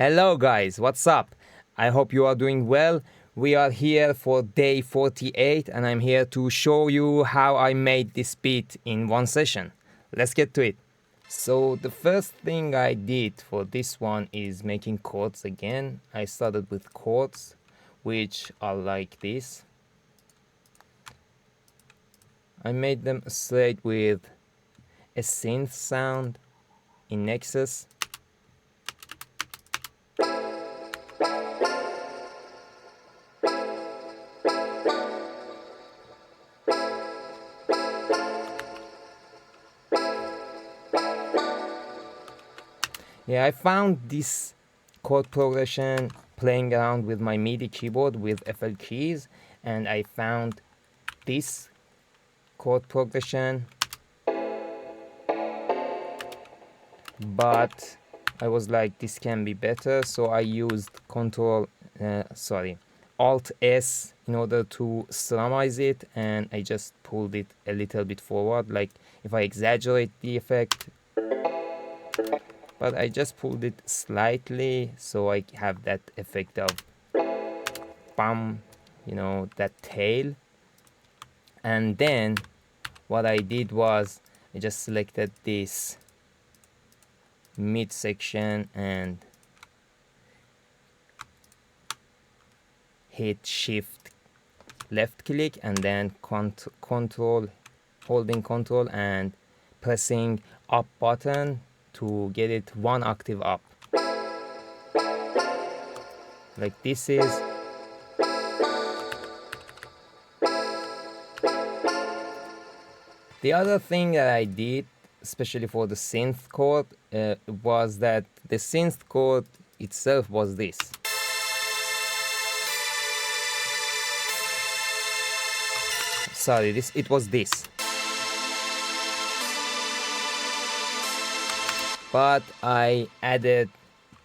Hello guys, what's up? I hope you are doing well. We are here for day 48 and I'm here to show you how I made this beat in one session. Let's get to it. So the first thing I did for this one is making chords again. I started with chords which are like this. I made them straight with a synth sound in Nexus. Yeah, I found this chord progression playing around with my MIDI keyboard with FL keys, and I found this chord progression, but I was like, this can be better, so I used Alt S in order to strumize it, and I just pulled it a little bit forward. Like if I exaggerate the effect, but I just pulled it slightly so I have that effect of bum, that tail. And then what I did was I just selected this mid section and hit shift left click and then holding control and pressing up button to get it one octave up. Like this is. The other thing that I did, especially for the synth chord, was that the synth chord itself was this. Sorry, it was this. But I added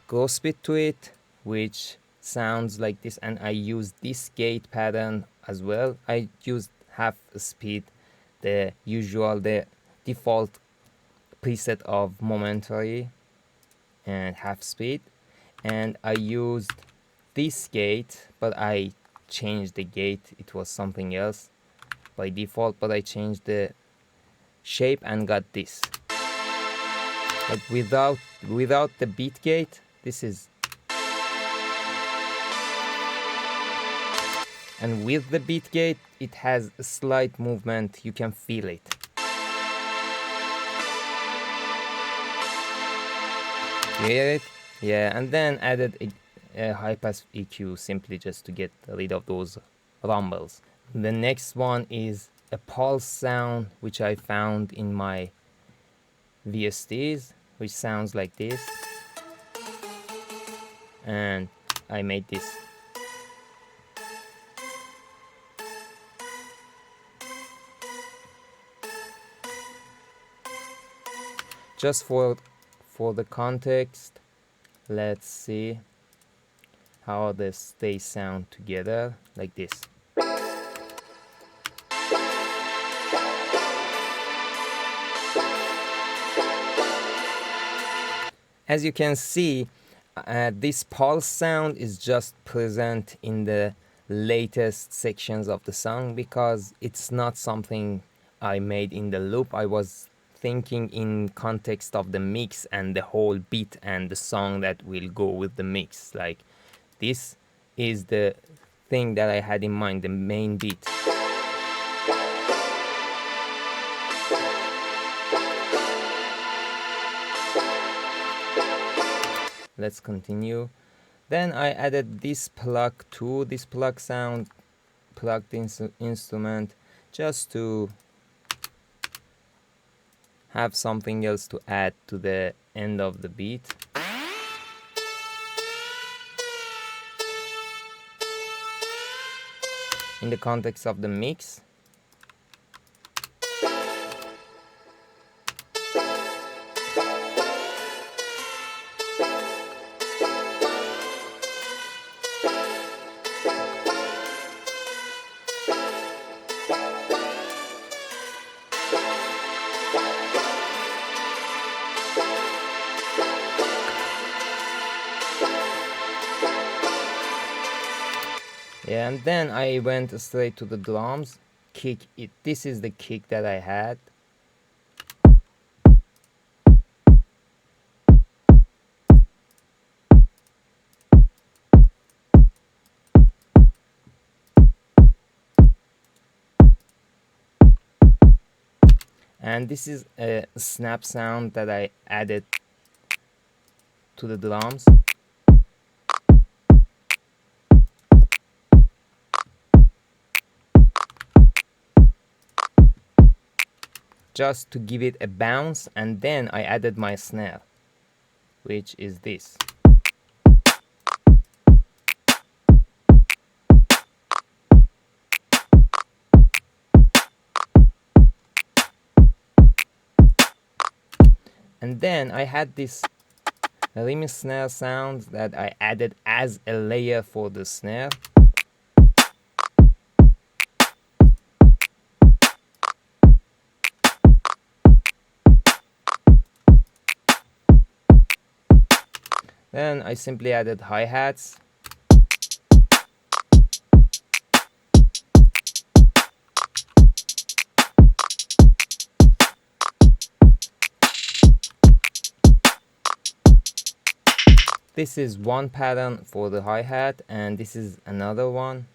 groove speed to it, which sounds like this, and I used this gate pattern as well. I used half speed, the default preset of momentary and half speed, and I used this gate, but I changed the gate. It was something else by default, but I changed the shape and got this. But without the beat gate, this is. And with the beat gate, it has a slight movement, you can feel it. You hear it? Yeah, and then added a high pass EQ simply just to get rid of those rumbles. The next one is a pulse sound which I found in my VSTs, which sounds like this, and I made this. Just for the context, let's see how they sound together, like this. As you can see, this pulse sound is just present in the latest sections of the song because it's not something I made in the loop. I was thinking in context of the mix and the whole beat and the song that will go with the mix. Like this is the thing that I had in mind, the main beat. Let's continue. Then I added this plug to this plug sound, plugged instrument, just to have something else to add to the end of the beat. In the context of the mix. Yeah, and then I went straight to the drums. Kick it. This is the kick that I had. And this is a snap sound that I added to the drums. Just to give it a bounce, and then I added my snare, which is this. And then I had this rim snare sound that I added as a layer for the snare. Then I simply added hi-hats. This is one pattern for the hi-hat, and this is another one.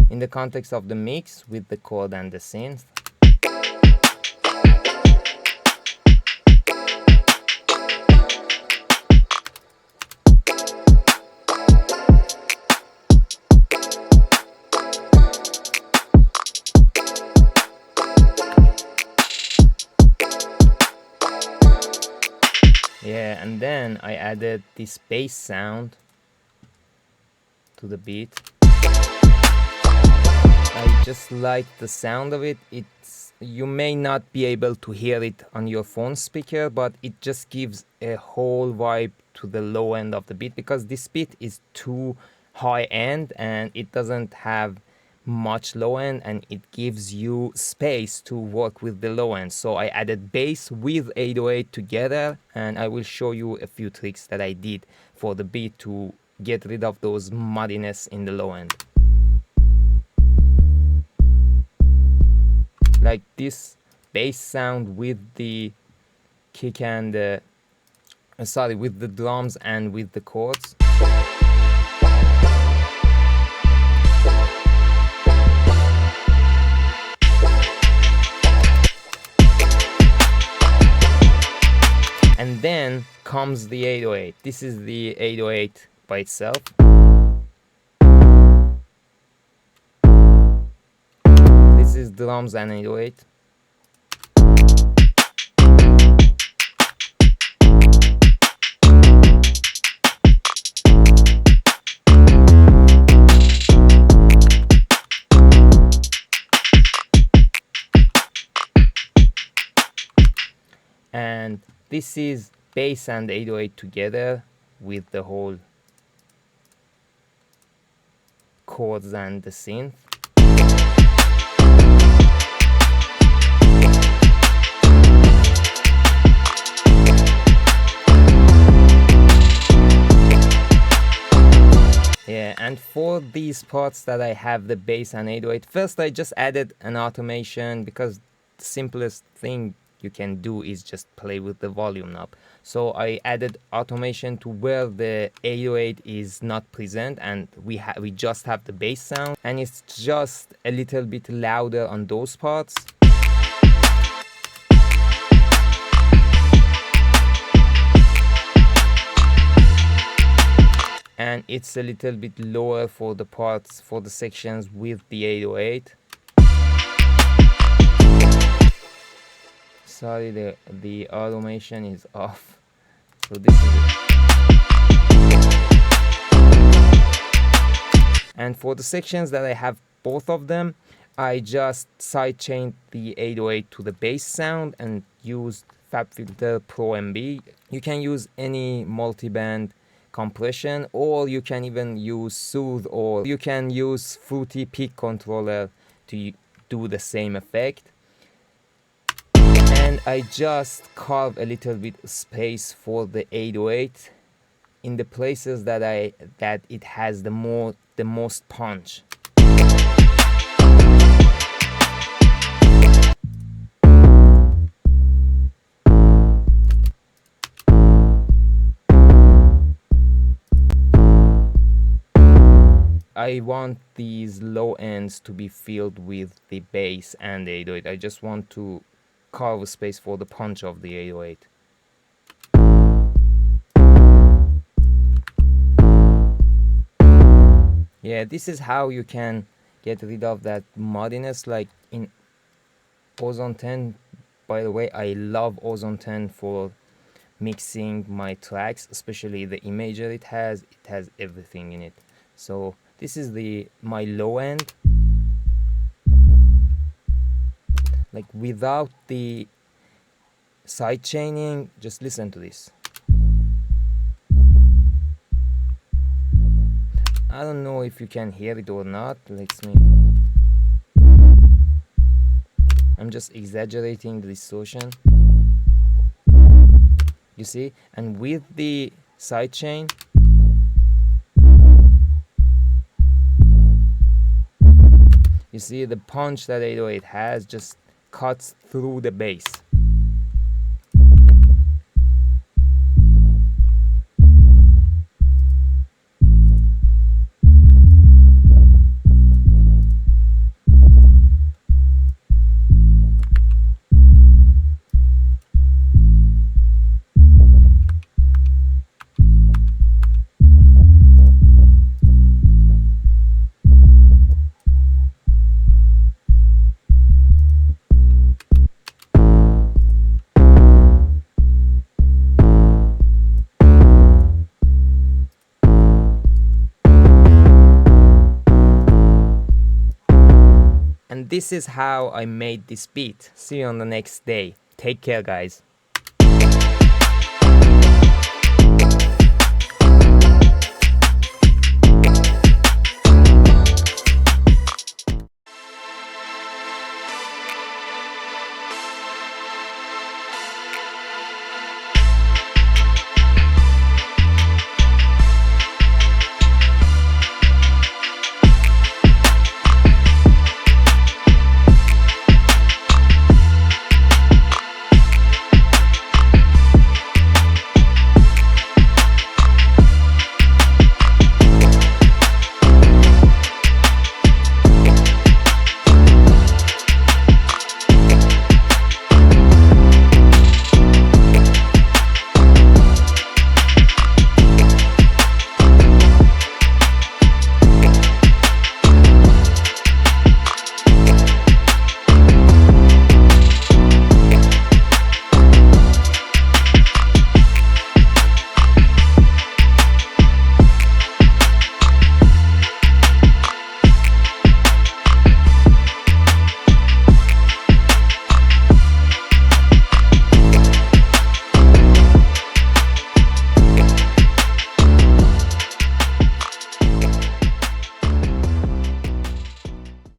In the context of the mix with the chord and the synth. Yeah, and then I added this bass sound to the beat. I just like the sound of it. You may not be able to hear it on your phone speaker, but it just gives a whole vibe to the low end of the beat, because this beat is too high end and it doesn't have much low end, and it gives you space to work with the low end. So I added bass with 808 together, and I will show you a few tricks that I did for the beat to get rid of those muddiness in the low end. Like this bass sound with the kick and with the drums and with the chords. And then comes the 808. This is the 808 by itself. This is drums and 808. And this is bass and 808 together with the whole chords and the synth. Yeah, and for these parts that I have the bass and 808, first I just added an automation, because the simplest thing you can do is just play with the volume knob. So I added automation to where the 808 is not present, and we just have the bass sound, and it's just a little bit louder on those parts. And it's a little bit lower for the parts, for the sections with the 808. Sorry, the automation is off. So this is it. And for the sections that I have both of them, I just sidechained the 808 to the bass sound and used FabFilter Pro MB. You can use any multiband compression, or you can even use Soothe, or you can use Fruity Peak Controller to do the same effect. And I just carve a little bit space for the 808 in the places that it has the most punch. I want these low ends to be filled with the bass and the 808. I just want to carve a space for the punch of the 808. Yeah, this is how you can get rid of that muddiness, like in Ozone 10. By the way, I love Ozone 10 for mixing my tracks, especially the imager it has. It has everything in it. So this is my low end, like without the side chaining. Just listen to this. I don't know if you can hear it or not. I'm just exaggerating the distortion. You see? And with the sidechain, you see the punch that 808 has just cuts through the bass. And this is how I made this beat. See you on the next day. Take care, guys.